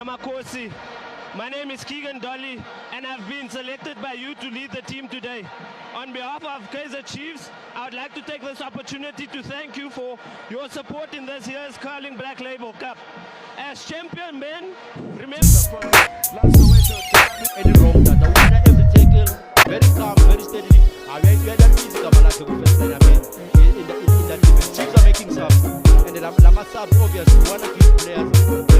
Amakhosi. My name is Keagan Dolly and I've been selected by you to lead the team today. On behalf of Kaizer Chiefs, I would like to take this opportunity to thank you for your support in this year's Curling Black Label Cup. As champion men, remember... Any wrong that the winner every tackle, very calm, very steady. We had that easy Kamalaki first line, in that event. Chiefs are making subs, and the Lama subs obviously want to give players